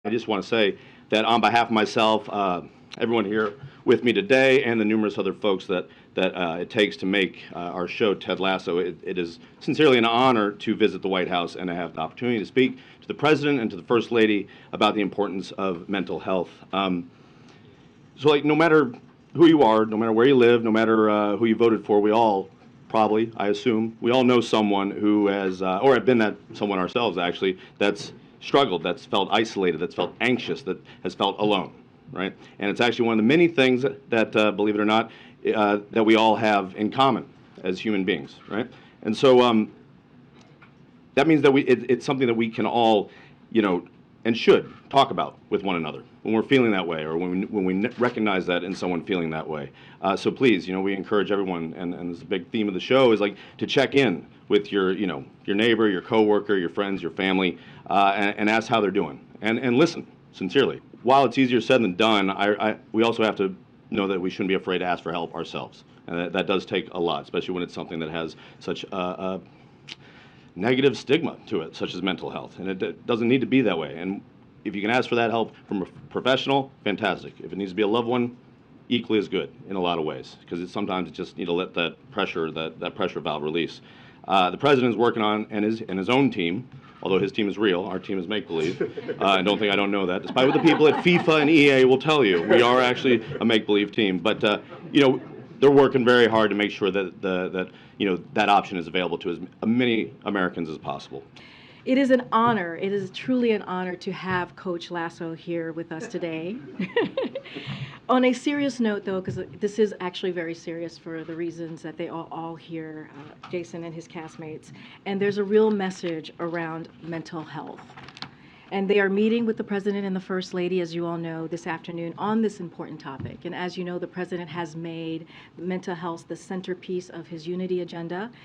I just want to say that on behalf of myself, everyone here with me today, and the numerous other folks that it takes to make our show, Ted Lasso, it is sincerely an honor to visit the White House and to have the opportunity to speak to the President and to the First Lady about the importance of mental health. So, like, no matter who you are, no matter where you live, no matter who you voted for, we all probably, I assume, we all know someone who has, or have been that someone ourselves actually, that's struggled, that's felt isolated, that's felt anxious, that has felt alone, right? And it's actually one of the many things that believe it or not, that we all have in common as human beings, right? And so that means that it's something that we can all, and should talk about with one another when we're feeling that way, or when we recognize that in someone feeling that way. So please, we encourage everyone, and this is a big theme of the show, is like to check in with your neighbor, your coworker, your friends, your family, and ask how they're doing, and listen sincerely. While it's easier said than done, we also have to know that we shouldn't be afraid to ask for help ourselves, and that does take a lot, especially when it's something that has such a negative stigma to it, such as mental health, and it doesn't need to be that way. And if you can ask for that help from a professional, fantastic. If it needs to be a loved one, equally as good in a lot of ways, because sometimes you just need to let that pressure valve release. The president's working on, and his own team, although his team is real, our team is make-believe, and don't think I don't know that, despite what the people at FIFA and EA will tell you. We are actually a make-believe team, but they're working very hard to make sure that that option is available to as many Americans as possible. It is an honor. It is truly an honor to have Coach Lasso here with us today. On a serious note, though, because this is actually very serious for the reasons that they all hear, Jason and his castmates, and there's a real message around mental health. And they are meeting with the President and the First Lady, as you all know, this afternoon on this important topic. And as you know, the President has made mental health the centerpiece of his unity agenda.